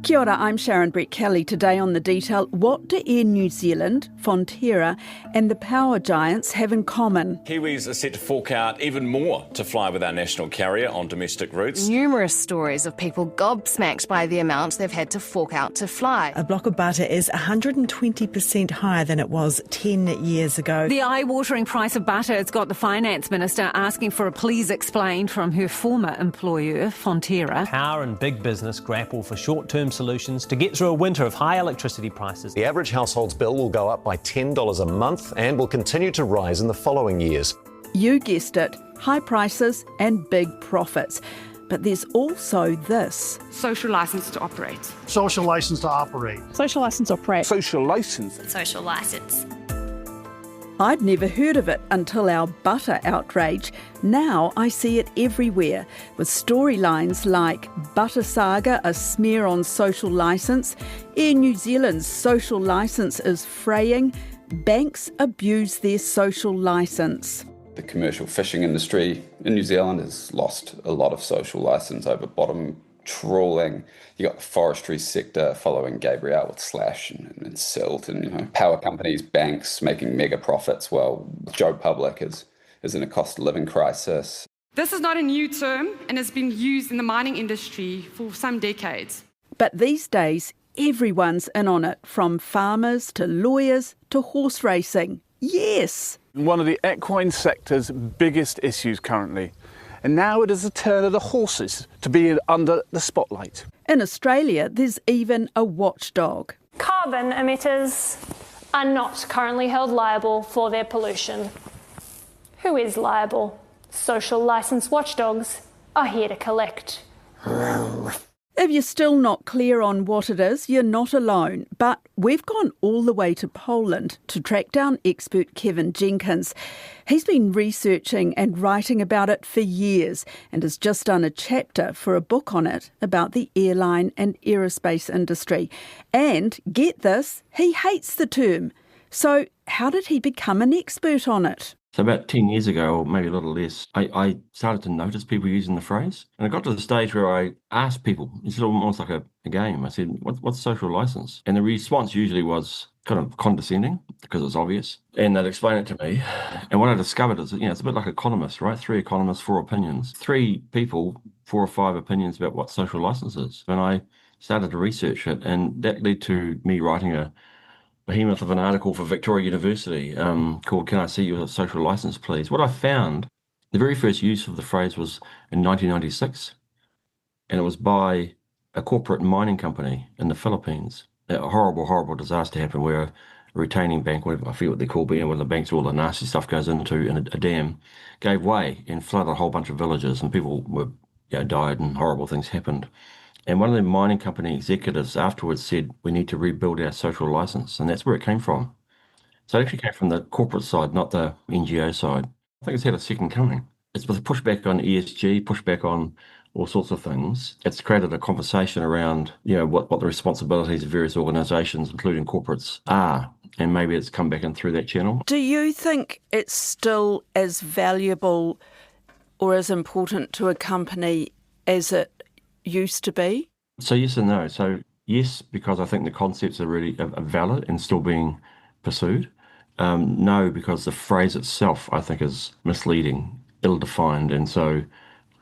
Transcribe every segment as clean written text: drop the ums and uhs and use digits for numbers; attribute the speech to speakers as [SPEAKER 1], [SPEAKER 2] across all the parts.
[SPEAKER 1] Kia ora, I'm Sharon Brett-Kelly. Today on The Detail, what do Air New Zealand, Fonterra and the power giants have in common?
[SPEAKER 2] Kiwis are set to fork out even more to fly with our national carrier on domestic routes.
[SPEAKER 3] Numerous stories of people gobsmacked by the amount they've had to fork out to fly.
[SPEAKER 4] A block of butter is 120% higher than it was 10 years ago.
[SPEAKER 5] The eye-watering price of butter has got the Finance Minister asking for a please explain from her former employer, Fonterra.
[SPEAKER 6] Power and big business grapple for short-term solutions to get through a winter of high electricity prices.
[SPEAKER 7] The average household's bill will go up by $10 a month and will continue to rise in the following years.
[SPEAKER 1] You guessed it, high prices and big profits. But there's also this.
[SPEAKER 8] Social licence to operate.
[SPEAKER 9] Social licence to operate.
[SPEAKER 10] Social licence to operate.
[SPEAKER 11] Social licence.
[SPEAKER 12] Social licence.
[SPEAKER 1] I'd never heard of it until our butter outrage. Now I see it everywhere, with storylines like Butter Saga, a smear on social licence, Air New Zealand's social licence is fraying, banks abuse their social licence.
[SPEAKER 13] The commercial fishing industry in New Zealand has lost a lot of social licence over bottom trawling. You got the forestry sector following Gabrielle with slash and silt, and power companies, banks making mega profits while Joe Public is in a cost of living crisis.
[SPEAKER 8] This is not a new term and has been used in the mining industry for some decades.
[SPEAKER 1] But these days, everyone's in on it, from farmers to lawyers to horse racing. Yes!
[SPEAKER 11] One of the equine sector's biggest issues currently. And now it is the turn of the horses to be under the spotlight.
[SPEAKER 1] In Australia, there's even a watchdog.
[SPEAKER 14] Carbon emitters are not currently held liable for their pollution. Who is liable? Social licence watchdogs are here to collect.
[SPEAKER 1] If you're still not clear on what it is, you're not alone. But we've gone all the way to Poland to track down expert Kevin Jenkins. He's been researching and writing about it for years and has just done a chapter for a book on it about the airline and aerospace industry. And, get this, he hates the term. So how did he become an expert on it?
[SPEAKER 15] So about 10 years ago, or maybe a little less, I started to notice people using the phrase. And I got to the stage where I asked people, it's almost like a game. I said, what's social licence? And the response usually was kind of condescending because it's obvious. And they'd explain it to me. And what I discovered is, it's a bit like economists, right? 3 economists, 4 opinions. 3 people, 4 or 5 opinions about what social licence is. And I started to research it, and that led to me writing a behemoth of an article for Victoria University called Can I See Your Social Licence, Please? What I found, the very first use of the phrase was in 1996, and it was by a corporate mining company in the Philippines. A horrible, horrible disaster happened where a retaining bank, whatever, I forget what they're called, but when the banks, all the nasty stuff goes into, and a dam gave way and flooded a whole bunch of villages, and people were died and horrible things happened. And one of the mining company executives afterwards said, we need to rebuild our social licence. And that's where it came from. So it actually came from the corporate side, not the NGO side. I think it's had a second coming. It's with a pushback on ESG, pushback on all sorts of things. It's created a conversation around, what the responsibilities of various organisations, including corporates, are. And maybe it's come back in through that channel.
[SPEAKER 1] Do you think it's still as valuable or as important to a company as it used to be?
[SPEAKER 15] So yes and no. So yes, because I think the concepts are really valid and still being pursued. No, because the phrase itself, I think, is misleading, ill-defined, and so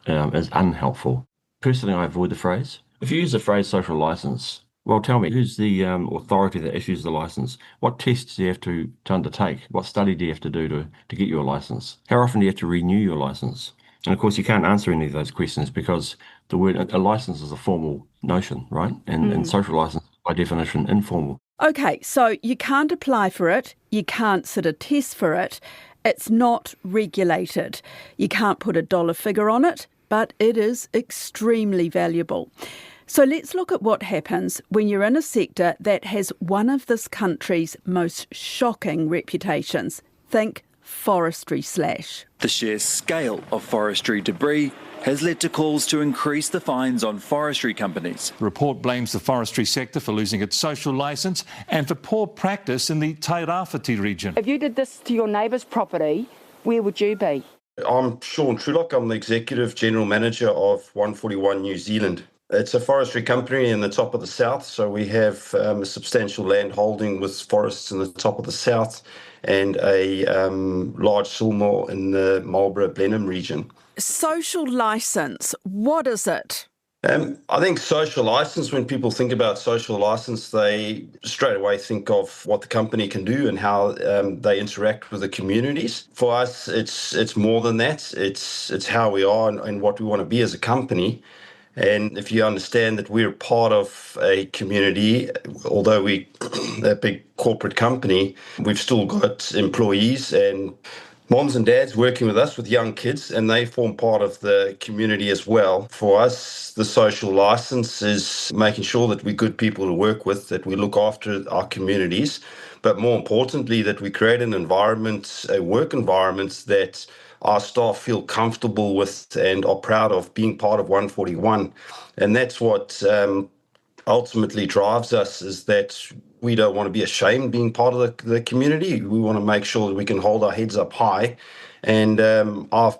[SPEAKER 15] is unhelpful. Personally, I avoid the phrase. If you use the phrase social licence, well, tell me, who's the authority that issues the licence? What tests do you have to undertake? What study do you have to do to get your licence? How often do you have to renew your licence? And of course, you can't answer any of those questions because the word a licence is a formal notion, right? And social licence is by definition informal.
[SPEAKER 1] Okay, so you can't apply for it, you can't sit a test for it, it's not regulated. You can't put a dollar figure on it, but it is extremely valuable. So let's look at what happens when you're in a sector that has one of this country's most shocking reputations. Think forestry slash.
[SPEAKER 16] The sheer scale of forestry debris has led to calls to increase the fines on forestry companies.
[SPEAKER 17] The report blames the forestry sector for losing its social licence and for poor practice in the Tairāwhiti region.
[SPEAKER 10] If you did this to your neighbour's property, where would you be?
[SPEAKER 18] I'm Sean Trulock. I'm the Executive General Manager of 141 New Zealand.
[SPEAKER 12] It's a forestry company in the top of the south, so we have a substantial land holding with forests in the top of the south and a large sawmill in the Marlborough-Blenheim region.
[SPEAKER 1] Social licence, what is it?
[SPEAKER 12] I think social license, when people think about social license, they straight away think of what the company can do and how they interact with the communities. For us, it's more than that. It's how we are and what we want to be as a company. And if you understand that we're part of a community, although we're a big corporate company, we've still got employees and moms and dads working with us with young kids, and they form part of the community as well. For us, the social license is making sure that we're good people to work with, that we look after our communities, but more importantly, that we create an environment, a work environment that our staff feel comfortable with and are proud of being part of 141. And that's what ultimately drives us, is that we don't want to be ashamed being part of the community. We want to make sure that we can hold our heads up high, and our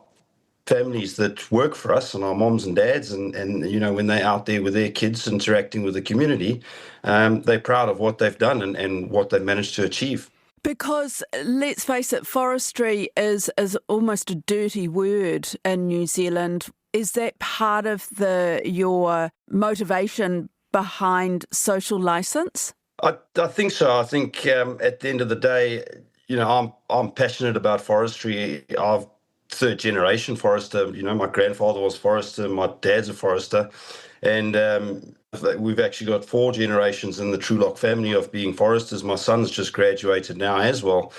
[SPEAKER 12] families that work for us and our moms and dads and you know, when they're out there with their kids interacting with the community, they're proud of what they've done and what they've managed to achieve.
[SPEAKER 1] Because let's face it, forestry is almost a dirty word in New Zealand. Is that part of your motivation behind social licence?
[SPEAKER 12] I think so. I think at the end of the day, you know, I'm passionate about forestry. I'm third generation forester. You know, my grandfather was forester, my dad's a forester, and we've actually got 4 generations in the Trulock family of being foresters. My son's just graduated now as well.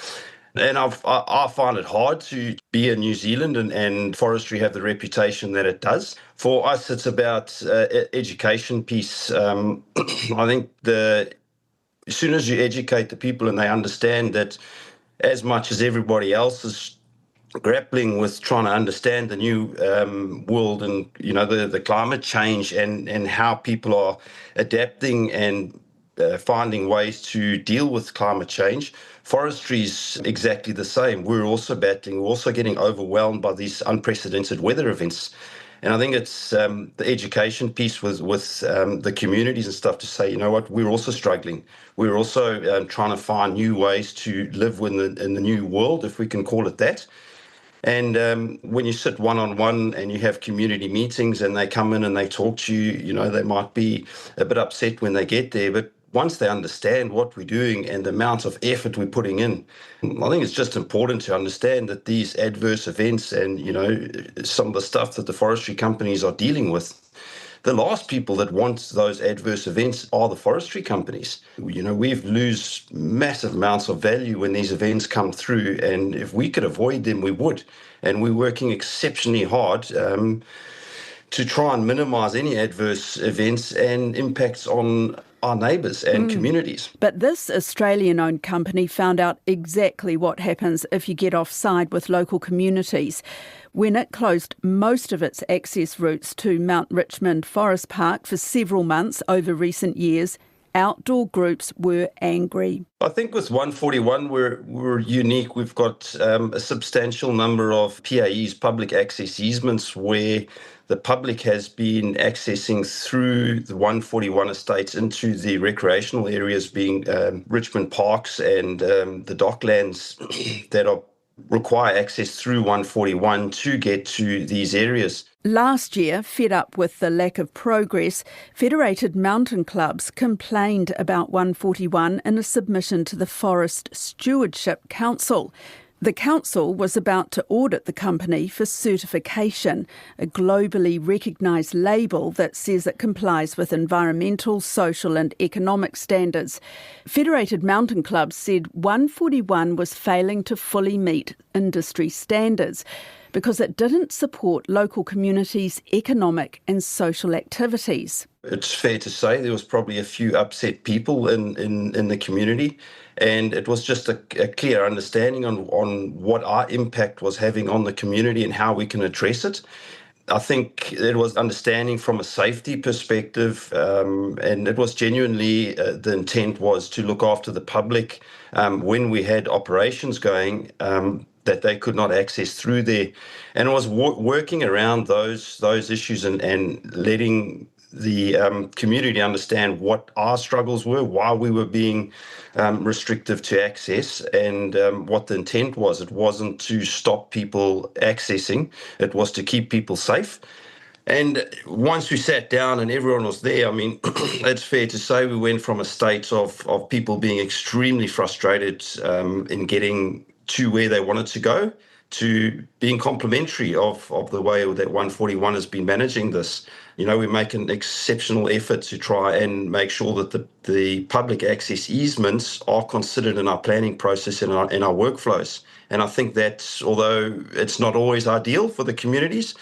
[SPEAKER 12] And I find it hard to be in New Zealand and forestry have the reputation that it does. For us, it's about education piece. I think as soon as you educate the people and they understand that, as much as everybody else is grappling with trying to understand the new world and, you know, the climate change and how people are adapting and finding ways to deal with climate change, forestry is exactly the same. We're also battling, we're also getting overwhelmed by these unprecedented weather events. And I think it's the education piece with the communities and stuff to say, you know what, we're also struggling. We're also trying to find new ways to live in the new world, if we can call it that. And when you sit one-on-one and you have community meetings and they come in and they talk to you, you know, they might be a bit upset when they get there, but once they understand what we're doing and the amount of effort we're putting in, I think it's just important to understand that these adverse events and, you know, some of the stuff that the forestry companies are dealing with, the last people that want those adverse events are the forestry companies. You know, we lose massive amounts of value when these events come through, and if we could avoid them, we would. And we're working exceptionally hard to try and minimise any adverse events and impacts on our neighbours and communities.
[SPEAKER 1] But this Australian-owned company found out exactly what happens if you get offside with local communities. When it closed most of its access routes to Mount Richmond Forest Park for several months over recent years, outdoor groups were angry.
[SPEAKER 12] I think with 141, we're unique. We've got a substantial number of PAEs, public access easements, where the public has been accessing through the 141 estates into the recreational areas, being Richmond Parks and the docklands that require access through 141 to get to these areas.
[SPEAKER 1] Last year, fed up with the lack of progress, Federated Mountain Clubs complained about 141 in a submission to the Forest Stewardship Council. The council was about to audit the company for certification, a globally recognised label that says it complies with environmental, social and economic standards. Federated Mountain Clubs said 141 was failing to fully meet industry standards because it didn't support local communities' economic and social activities.
[SPEAKER 12] It's fair to say there was probably a few upset people in the community, and it was just a clear understanding on what our impact was having on the community and how we can address it. I think it was understanding from a safety perspective, and it was genuinely the intent was to look after the public when we had operations going, that they could not access through there. And it was working around those issues and letting community understand what our struggles were, why we were being restrictive to access, and what the intent was. It wasn't to stop people accessing, it was to keep people safe. And once we sat down and everyone was there, I mean, it's fair to say we went from a state of people being extremely frustrated in getting to where they wanted to go, to being complimentary of the way that 141 has been managing this. You know, we make an exceptional effort to try and make sure that the public access easements are considered in our planning process and in our workflows. And I think that although it's not always ideal for the communities,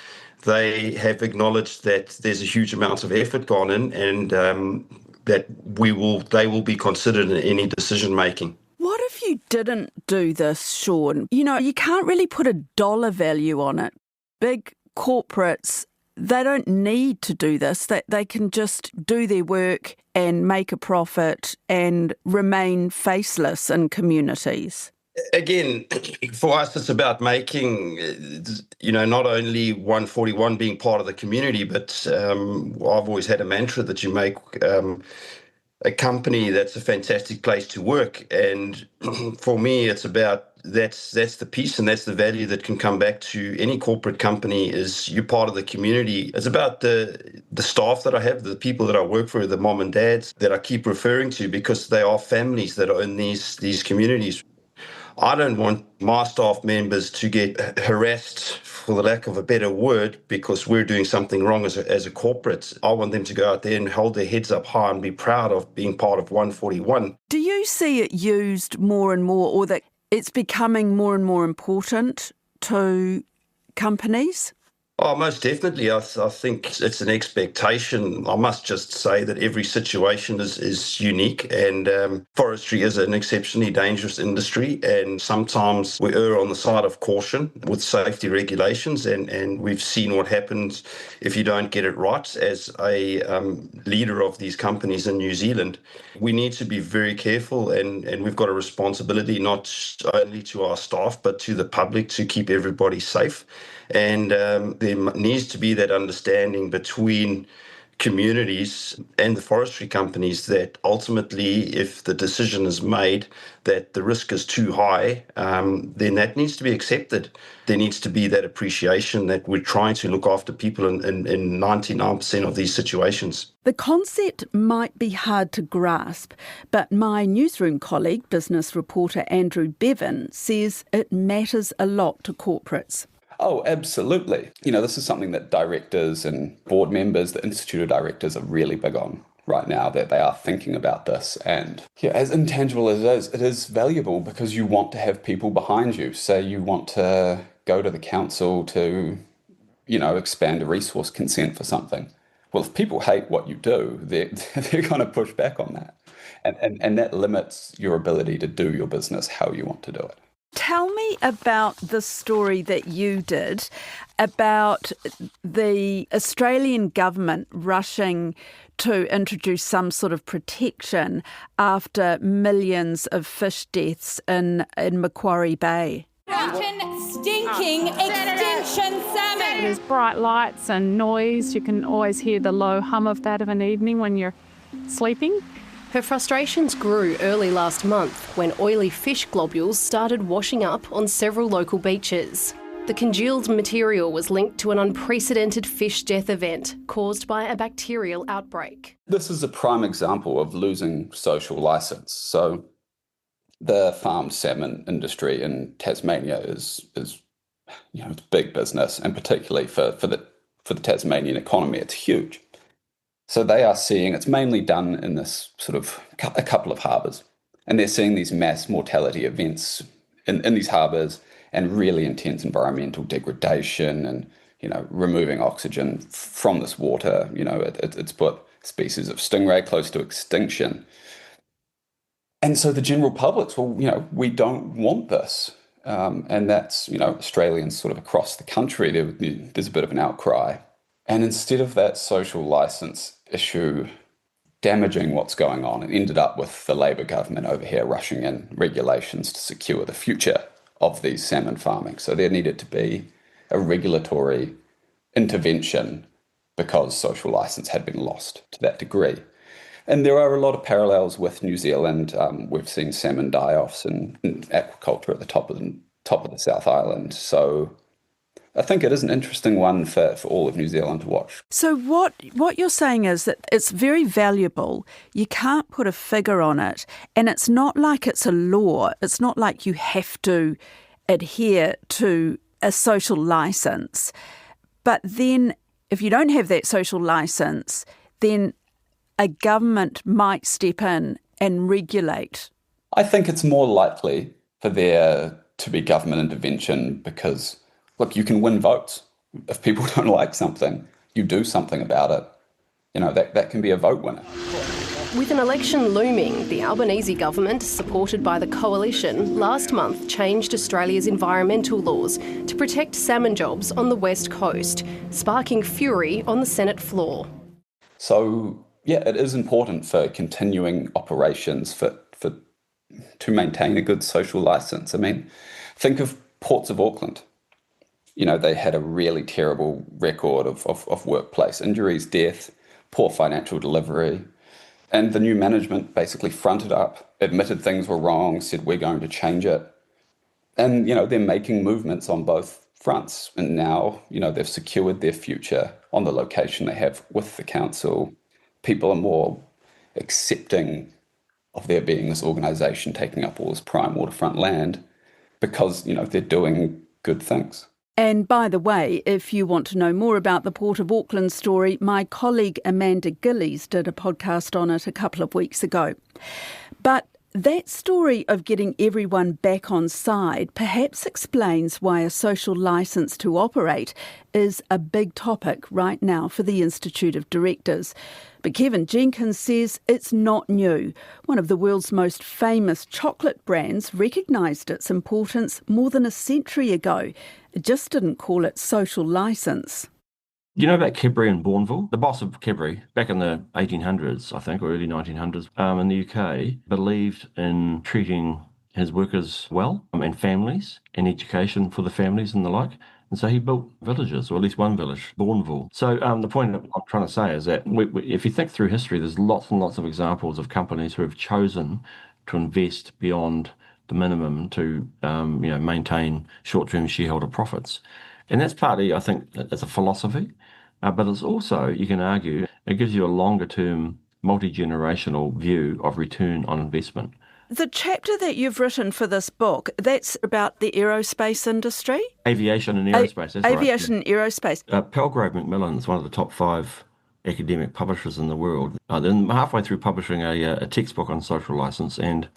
[SPEAKER 12] they have acknowledged that there's a huge amount of effort gone in, and that they will be considered in any decision making.
[SPEAKER 1] What if you didn't do this, Sean? You know, you can't really put a dollar value on it. Big corporates, they don't need to do this. They can just do their work and make a profit and remain faceless in communities.
[SPEAKER 12] Again, for us, it's about making, not only 141 being part of the community, but I've always had a mantra that you make a company that's a fantastic place to work. And for me, it's about that's the piece and that's the value that can come back to any corporate company is you're part of the community. It's about the staff that I have, the people that I work for, the mom and dads that I keep referring to, because they are families that are in these communities. I don't want my staff members to get harassed, for the lack of a better word, because we're doing something wrong as a corporate. I want them to go out there and hold their heads up high and be proud of being part of 141.
[SPEAKER 1] Do you see it used more and more, or that it's becoming more and more important to companies?
[SPEAKER 12] Oh, most definitely. I think it's an expectation. I must just say that every situation is unique, and forestry is an exceptionally dangerous industry, and sometimes we err on the side of caution with safety regulations, and we've seen what happens if you don't get it right. As a leader of these companies in New Zealand, we need to be very careful, and we've got a responsibility not only to our staff but to the public to keep everybody safe. And there needs to be that understanding between communities and the forestry companies that ultimately, if the decision is made that the risk is too high, then that needs to be accepted. There needs to be that appreciation that we're trying to look after people in 99% of these situations.
[SPEAKER 1] The concept might be hard to grasp, but my newsroom colleague, business reporter Andrew Bevan, says it matters a lot to corporates.
[SPEAKER 13] Oh, absolutely. This is something that directors and board members, the Institute of Directors, are really big on right now, that they are thinking about this. And as intangible as it is valuable because you want to have people behind you. Say you want to go to the council to, expand a resource consent for something. Well, if people hate what you do, they're going to push back on that. And that limits your ability to do your business how you want to do it.
[SPEAKER 1] Tell me about the story that you did about the Australian government rushing to introduce some sort of protection after millions of fish deaths in Macquarie Bay.
[SPEAKER 18] Stinking extinction salmon. There's bright lights and noise. You can always hear the low hum of that of an evening when you're sleeping.
[SPEAKER 19] Her frustrations grew early last month when oily fish globules started washing up on several local beaches. The congealed material was linked to an unprecedented fish death event caused by a bacterial outbreak.
[SPEAKER 13] This is a prime example of losing social licence. So the farmed salmon industry in Tasmania is it's big business, and particularly for the Tasmanian economy, it's huge. So they are seeing, it's mainly done in this sort of a couple of harbours, and they're seeing these mass mortality events in these harbours and really intense environmental degradation and, removing oxygen from this water. It's put species of stingray close to extinction. And so the general public's, we don't want this. And that's, Australians sort of across the country, there's a bit of an outcry. And instead of that social licence issue damaging what's going on, it ended up with the Labor government over here rushing in regulations to secure the future of these salmon farming. So there needed to be a regulatory intervention because social licence had been lost to that degree. And there are a lot of parallels with New Zealand. We've seen salmon die-offs and aquaculture at the top of the South Island. So I think it is an interesting one for all of New Zealand to watch.
[SPEAKER 1] So what you're saying is that it's very valuable. You can't put a figure on it, and it's not like it's a law. It's not like you have to adhere to a social licence. But then if you don't have that social licence, then a government might step in and regulate.
[SPEAKER 13] I think it's more likely for there to be government intervention because, look, you can win votes. If people don't like something, you do something about it. You know, that can be a vote winner.
[SPEAKER 19] With an election looming, the Albanese government, supported by the Coalition, last month changed Australia's environmental laws to protect salmon jobs on the West Coast, sparking fury on the Senate floor.
[SPEAKER 13] So, yeah, it is important for continuing operations to maintain a good social licence. I mean, think of Ports of Auckland. You know, they had a really terrible record of workplace injuries, death, poor financial delivery. And the new management basically fronted up, admitted things were wrong, said we're going to change it. And, you know, they're making movements on both fronts. And now, you know, they've secured their future on the location they have with the council. People are more accepting of there being this organisation taking up all this prime waterfront land because, you know, they're doing good things.
[SPEAKER 1] And by the way, if you want to know more about the Port of Auckland story, my colleague Amanda Gillies did a podcast on it a couple of weeks ago. But that story of getting everyone back on side perhaps explains why a social licence to operate is a big topic right now for the Institute of Directors. But Kevin Jenkins says it's not new. One of the world's most famous chocolate brands recognised its importance more than a century ago. It just didn't call it social licence.
[SPEAKER 15] You know about Cadbury and Bourneville? The boss of Cadbury, back in the 1800s, I think, or early 1900s, in the UK, believed in treating his workers well and families and education for the families and the like. And so he built villages, or at least one village, Bourneville. So the point that I'm trying to say is that if you think through history, there's lots and lots of examples of companies who have chosen to invest beyond the minimum to maintain short-term shareholder profits. And that's partly, I think, it's a philosophy, but it's also, you can argue, it gives you a longer-term, multi-generational view of return on investment.
[SPEAKER 1] The chapter that you've written for this book, that's about the aerospace industry?
[SPEAKER 15] Aviation and aerospace, that's
[SPEAKER 1] Aviation and aerospace.
[SPEAKER 15] Palgrave Macmillan is one of the top 5 academic publishers in the world. Then halfway through publishing a textbook on social licence, and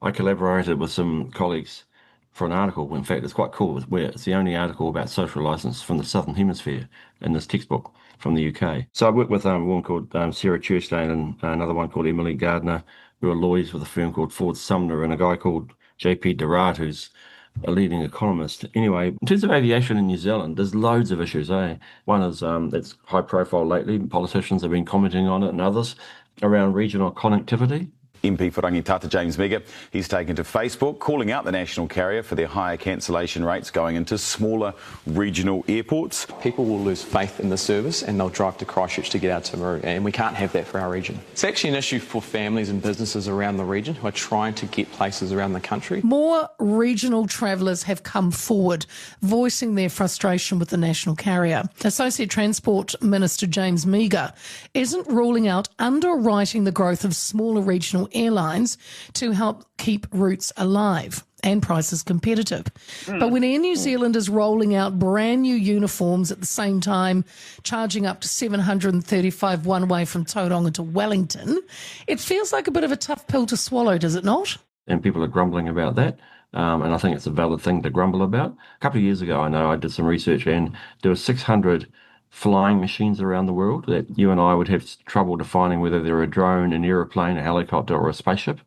[SPEAKER 15] I collaborated with some colleagues for an article. In fact, it's quite cool. It's the only article about social licence from the Southern Hemisphere in this textbook from the UK. So I worked with a woman called Sarah Churchdale and another one called Emily Gardner, who are lawyers with a firm called Ford Sumner, and a guy called J.P. Durrard, who's a leading economist. Anyway, in terms of aviation in New Zealand, there's loads of issues. One is that's high profile lately. Politicians have been commenting on it, and others around regional connectivity.
[SPEAKER 20] MP for Rangitata James Mega, he's taken to Facebook, calling out the national carrier for their higher cancellation rates going into smaller regional airports.
[SPEAKER 21] People will lose faith in the service and they'll drive to Christchurch to get out to Timaru, and we can't have that for our region. It's actually an issue for families and businesses around the region who are trying to get places around the country.
[SPEAKER 22] More regional travellers have come forward, voicing their frustration with the national carrier. Associate Transport Minister James Mega isn't ruling out underwriting the growth of smaller regional airlines to help keep routes alive and prices competitive. But when Air New Zealand is rolling out brand new uniforms at the same time, charging up to $735 one way from Tauranga to Wellington, it feels like a bit of a tough pill to swallow, does it not?
[SPEAKER 15] And people are grumbling about that. And I think it's a valid thing to grumble about. A couple of years ago, I know I did some research, and there were 600 flying machines around the world that you and I would have trouble defining whether they're a drone, an aeroplane, a helicopter, or a spaceship.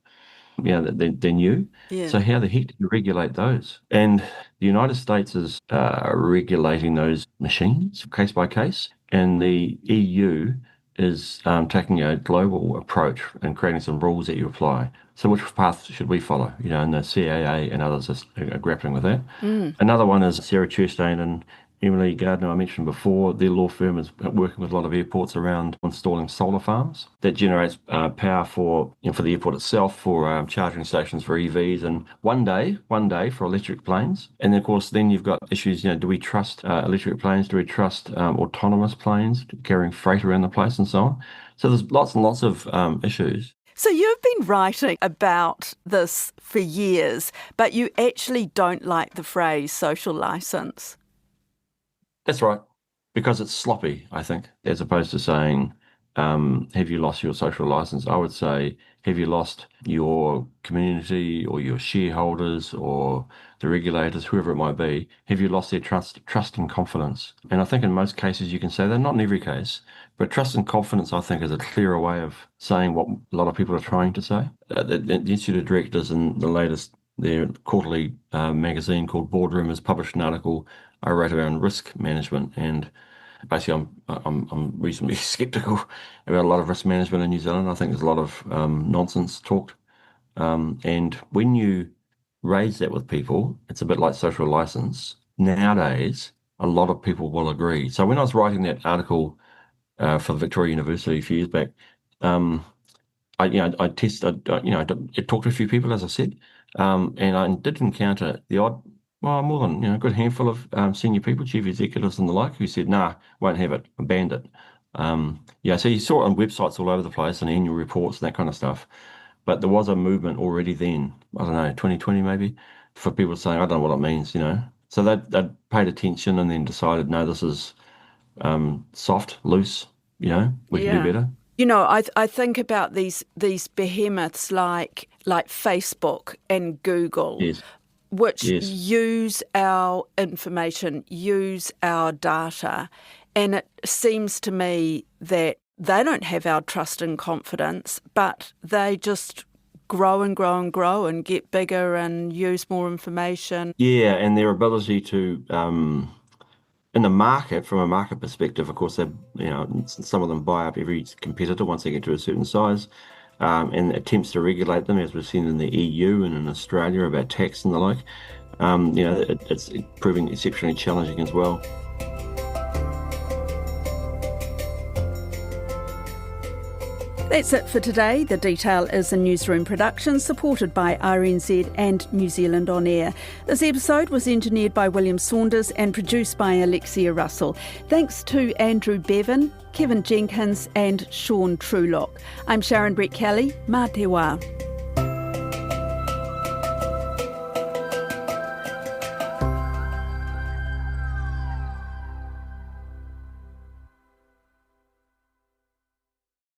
[SPEAKER 15] You know, they're new. Yeah. So how the heck do you regulate those? And the United States is regulating those machines case by case, and the EU is taking a global approach and creating some rules that you apply. So which path should we follow? You know, and the CAA and others are grappling with that. Another one is Sarah Churchdale Emily Gardner, I mentioned before, their law firm is working with a lot of airports around installing solar farms that generates power for the airport itself, for charging stations for EVs, and one day for electric planes. And then, of course, then you've got issues, do we trust electric planes? Do we trust autonomous planes carrying freight around the place and so on? So there's lots and lots of issues.
[SPEAKER 1] So you've been writing about this for years, but you actually don't like the phrase social licence.
[SPEAKER 15] That's right, because it's sloppy, I think, as opposed to saying, have you lost your social licence? I would say, have you lost your community or your shareholders or the regulators, whoever it might be? Have you lost their trust and confidence? And I think in most cases you can say that, not in every case, but trust and confidence, I think, is a clearer way of saying what a lot of people are trying to say. The Institute of Directors in their quarterly magazine called Boardroom has published an article I wrote around risk management, and basically I'm reasonably sceptical about a lot of risk management in New Zealand. I think there's a lot of nonsense talked, and when you raise that with people, it's a bit like social license. Nowadays, a lot of people will agree. So when I was writing that article for the Victoria University a few years back, I talked to a few people, as I said, and I did encounter the odd, more than a good handful of senior people, chief executives and the like, who said, "Nah, won't have it, banned it." So you saw it on websites all over the place and annual reports and that kind of stuff. But there was a movement already then, I don't know, 2020 maybe, for people saying, "I don't know what it means," So they paid attention and then decided, no, this is soft, loose, we can do better.
[SPEAKER 1] I think about these behemoths like Facebook and Google,
[SPEAKER 15] yes.
[SPEAKER 1] which use our information, use our data, and it seems to me that they don't have our trust and confidence, but they just grow and grow and grow and get bigger and use more information.
[SPEAKER 15] Yeah, and their ability to, in the market, from a market perspective, of course, some of them buy up every competitor once they get to a certain size, and attempts to regulate them, as we've seen in the EU and in Australia about tax and the like. It's proving exceptionally challenging as well.
[SPEAKER 1] That's it for today. The Detail is a newsroom production supported by RNZ and New Zealand On Air. This episode was engineered by William Saunders and produced by Alexia Russell. Thanks to Andrew Bevan, Kevin Jenkins and Sean Truelock. I'm Sharon Brett Kelly. Mā te wā.